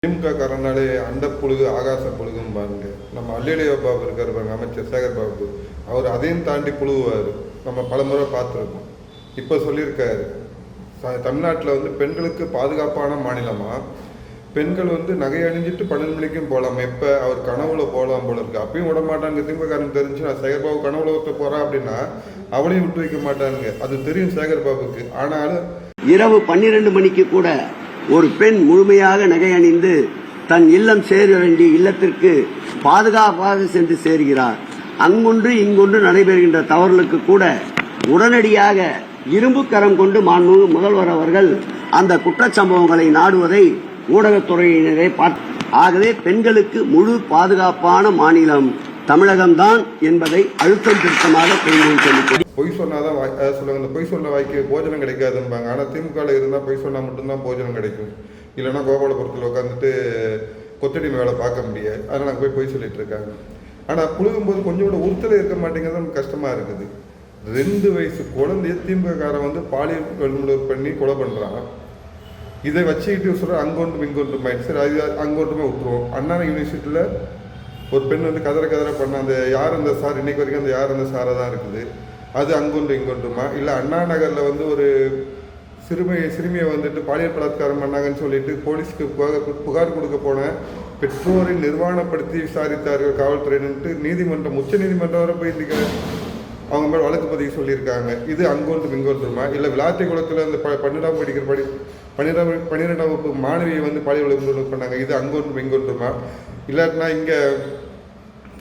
திமுக காரனாலே அண்ட புழுகு ஆகாச புழுகுன்னு பாருங்க. நம்ம அல்லிலியோ பாபு இருக்கார் பாருங்க, அமைச்சர் சேகர் பாபு, அவர் அதையும் தாண்டி புழுகுவார். நம்ம பல முறை பார்த்துருக்கோம். இப்போ சொல்லியிருக்காரு, தமிழ்நாட்டில் வந்து பெண்களுக்கு பாதுகாப்பான மாநிலமாக பெண்கள் வந்து நகை அணிஞ்சிட்டு 12 மணிக்கும் போகலாம். எப்போ அவர் கனவுல போகலாம் போல இருக்கு. அப்பயும் விட மாட்டாங்க. திமுககாரன் தெரிஞ்சு நான் சேகர் பாபு கனவுல ஒருத்த போகிறேன் அப்படின்னா அவளையும் விட்டு வைக்க மாட்டானுங்க. அது தெரியும் சேகர் பாபுக்கு. ஆனாலும் இரவு 12 மணிக்கு கூட ஒரு பெண் முழுமையாக நகை அணிந்து தன் இல்லம் சேர வேண்டிய இல்லத்திற்கு பாதுகாப்பாக சென்று சேர்கிறார். அங்கொன்று இங்கொன்று நடைபெறுகின்ற தவறுகளுக்கு கூட உடனடியாக இரும்பு கரம் கொண்டு மாண்புமிகு முதல்வர் அவர்கள் அந்த குற்றச்சம்பவங்களை நாடுவதை ஊடகத்துறையினரே ஆகவே பெண்களுக்கு முழு பாதுகாப்பான மாநிலம் தமிழகம்தான் என்பதை அழுத்தம் திருத்தமாக சொல்லி பொய் சொன்னாதான் சொல்லுவாங்க. இந்த பொய் சொன்ன வாய்க்கு போஜனம் கிடைக்காதும்பாங்க. ஆனால் திமுகவில் இருந்தால் பொய் சொன்னால் மட்டும்தான் போஜனம் கிடைக்கும். இல்லைன்னா கோபாலபுரத்தில் உட்காந்துட்டு கொத்தடி வேலை பார்க்க முடியாது. அதனால் நாங்கள் போய் பொய் சொல்லிட்டு இருக்காங்க. ஆனால் புழுகும்போது கொஞ்சம் கூட உறுத்தல இருக்க மாட்டேங்கிறது நமக்கு கஷ்டமாக இருக்குது. 2 வயசு குழந்தைய திமுககாரன் வந்து பாலியல் வன்முறை பண்ணி கொலை பண்ணுறான். இதை வச்சுக்கிட்டு சொல்கிற அங்கொன்றும் இங்கொன்றும் மைண்ட் சரி, அது அங்கொன்றுமே விட்டுருவோம். அண்ணா யூனிவர்சிட்டியில் ஒரு பெண் வந்து கதற பண்ண அந்த யார் அந்த சார் இன்னைக்கு வரைக்கும் அந்த யார் அந்த சாராக தான் இருக்குது. அது அங்கொன்று இங்கொன்றுமா? இல்லை அண்ணா நகரில் வந்து ஒரு சிறுமியை வந்துட்டு பாலியல் பலாத்காரம் பண்ணாங்கன்னு சொல்லிட்டு போலீஸ்க்கு புகார் கொடுக்க போன பெற்றோரை நிர்வாணப்படுத்தி விசாரித்தார்கள் காவல்துறையினு நீதிமன்றம், உச்ச நீதிமன்றம் வரை போய் இந்த அவங்க மேலே வழக்கு பதிவு சொல்லியிருக்காங்க. இது அங்கொன்றும் இங்கொன்றுமா? இல்லை விளாத்தி குளத்தில் அந்த 12ஆம் வகுப்பு மாணவியை வந்து பாலியல் வழக்கு பண்ணாங்க. இது அங்கொன்றும் இங்கொன்றுமா? இல்லாட்டினா இங்கே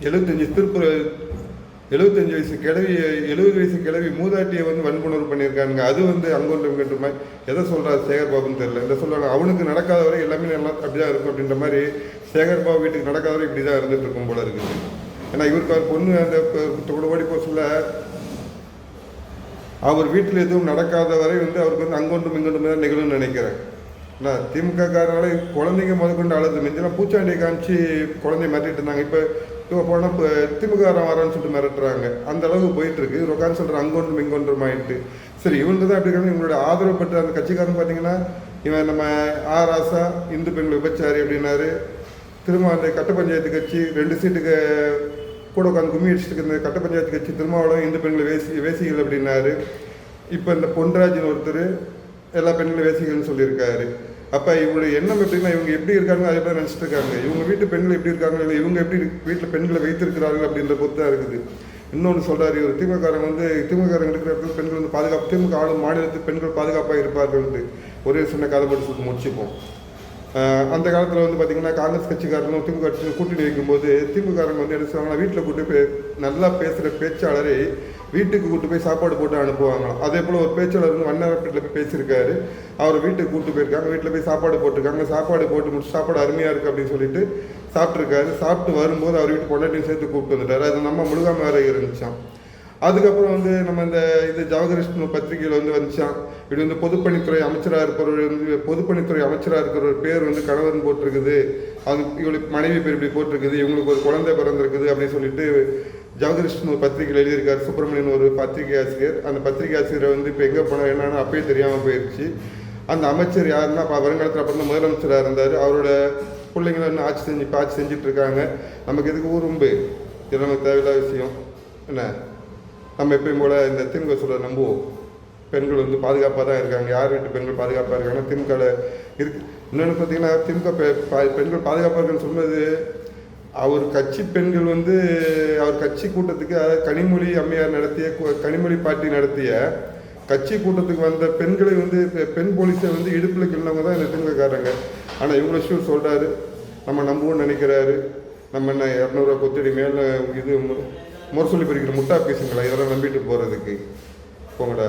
75 வயசு கிழவி 70 வயசு கிழவி மூதாட்டியை வந்து வன்புணர்வு பண்ணியிருக்காங்க. அது வந்து அங்கொன்றும் இங்கொன்றுமா? எதை சொல்கிறார் சேகர் பாபுன்னு தெரியல. எதை சொல்கிறாங்க, அவனுக்கு நடக்காத வரை எல்லாமே நல்லா அப்படிதான் இருக்கும் அப்படின்ற மாதிரி சேகர் பாபு வீட்டுக்கு நடக்காத வரை இப்படி தான் இருந்துட்டு இருக்கும் போல இருக்குது. ஏன்னா இவருக்கு அவர் பொண்ணு அந்த கூட ஓடி போக சொல்ல அவர் வீட்டில் எதுவும் நடக்காத வரை வந்து அவருக்கு வந்து அங்கொன்றும் இங்கொன்றும் தான் நிகழும்னு நினைக்கிறேன். நான் திமுக காரனால குழந்தைங்க முதற்கொண்டு அழுது மிஞ்சலாம் பூச்சாண்டியை காமிச்சு குழந்தைய மிரட்டிட்டு இருந்தாங்க. இப்போ போனால் திமுக வரான்னு சொல்லிட்டு மிரட்டுறாங்க. அந்த அளவுக்கு போயிட்டு இருக்கு. உட்காந்து சொல்கிற அங்கொன்றும் இங்கொன்றும் ஆயிட்டு. சரி, இவங்க தான் அப்படி இருக்காங்க. இவங்களோட ஆதரவு பெற்ற அந்த கட்சிக்காரன் பார்த்தீங்கன்னா இவன் நம்ம ராசா இந்து பெண் விபச்சாரி அப்படின்னாரு. திரும்ப அந்த கட்ட பஞ்சாயத்து கட்சி 2 சீட்டுக்கு கூட உட்காந்து கும்மி அடிச்சுட்டு இருந்த கட்ட பஞ்சாயத்து கட்சி திருமாவளம் இந்து பெண்களை வேசிகள் அப்படின்னாரு. இப்போ இந்த பொன்ராஜின் ஒருத்தர் எல்லா பெண்களும் வேசிகள்னு சொல்லியிருக்காரு. அப்போ இவங்களுடைய எண்ணம் எப்படின்னா இவங்க எப்படி இருக்காங்க அதே மாதிரி நினச்சிட்டு இருக்காங்க. இவங்க வீட்டு பெண்கள் எப்படி இருக்காங்க, இல்லை இவங்க எப்படி வீட்டில் பெண்களை வைத்திருக்கிறார்கள் அப்படின்ற பொறுத்து தான் இருக்குது. இன்னொன்று சொல்கிறார் இவர், திமுககாரங்க வந்து திமுககாரங்க இருக்கிற இடத்துல பெண்கள் வந்து பாதுகாப்பு, திமுக ஆளும் மாநிலத்தில் பெண்கள் பாதுகாப்பாக இருப்பார்கள்ட்டு ஒரே சின்ன கதை படி சொல்லிட்டு முடிச்சுப்போம். அந்த காலத்தில் வந்து பார்த்திங்கன்னா காங்கிரஸ் கட்சிக்காரங்களும் திமுக கட்சி கூட்டணி வைக்கும்போது திமுககாரங்க வந்து என்ன செய்வாங்கன்னா வீட்டில் கூட்டு போய் நல்லா பேசுகிற பேச்சாளரை வீட்டுக்கு கூட்டு போய் சாப்பாடு போட்டு அனுப்புவாங்களாம். அதே போல் ஒரு பேச்சாளர் வந்து வண்ணாரப்பேட்டில் போய் பேசியிருக்காரு. அவர் வீட்டுக்கு கூட்டு போயிருக்காங்க, வீட்டில் போய் சாப்பாடு போட்டிருக்காங்க. சாப்பாடு போட்டு முடிச்சு சாப்பாடு அருமையாக இருக்குது அப்படின்னு சொல்லிட்டு சாப்பிட்ருக்காரு. சாப்பிட்டு வரும்போது அவர் வீட்டு பொண்டாட்டியும் சேர்த்து கூப்பிட்டு வந்துட்டார். அது நம்ம முழுகாம வேற இருந்துச்சான். அதுக்கப்புறம் வந்து நம்ம இந்த இது ஜவஹர்ஷ்ணு பத்திரிகையில் வந்து வந்துச்சான். இப்படி வந்து பொதுப்பணித்துறை அமைச்சராக இருக்கிற ஒரு பேர் வந்து கணவன் போட்டிருக்குது, அது இவளுக்கு மனைவி பேர் இப்படி போட்டிருக்குது, இவங்களுக்கு ஒரு குழந்தை பிறந்திருக்குது அப்படின்னு சொல்லிட்டு ஜவஹர்ஷ்ணு பத்திரிகையில் எழுதியிருக்காரு சுப்பிரமணியன் ஒரு பத்திரிகை ஆசிரியர். அந்த பத்திரிகை ஆசிரியரை வந்து இப்போ எங்கே போனால் என்னன்னு அப்பயே தெரியாமல் போயிடுச்சு. அந்த அமைச்சர் யாருன்னா வருங்காலத்தில் அப்புறம் தான் முதலமைச்சராக இருந்தார். அவரோட பிள்ளைங்களை இன்னும் ஆட்சி செஞ்சுட்டு இருக்காங்க. நமக்கு எதுக்கு ஊரும்பு, இது நமக்கு தேவையில்லாத விஷயம். என்ன நம்ம எப்பயும் போல் இந்த திமுக சொல்ல நம்புவோம். பெண்கள் வந்து பாதுகாப்பாக தான் இருக்காங்க. யார் வீட்டு பெண்கள் பாதுகாப்பாக இருக்காங்கன்னா திமுகவில் இருக்கு. இன்னொன்று பார்த்தீங்கன்னா திமுக பெண்கள் பாதுகாப்பாக இருக்குன்னு சொன்னது அவர் கட்சி பெண்கள் வந்து அவர் கட்சி கூட்டத்துக்கு, அதாவது கனிமொழி அம்மையார் நடத்திய கனிமொழி பாட்டி நடத்திய கட்சி கூட்டத்துக்கு வந்த பெண்களை வந்து பெண் போலீஸை வந்து இடுப்பில் கிள்ளவங்க தான் இந்த திமுககாரங்க. ஆனால் இவங்கள ஷூர் சொல்கிறாரு, நம்ம நம்புவோம்னு நினைக்கிறாரு. நம்ம என்ன 200 ரூபா கொத்தடி மேலே இது முரசொலி பறிக்கிற முட்டா பேசுங்களா, இதெல்லாம் நம்பிட்டு போகிறதுக்கு போங்கடா.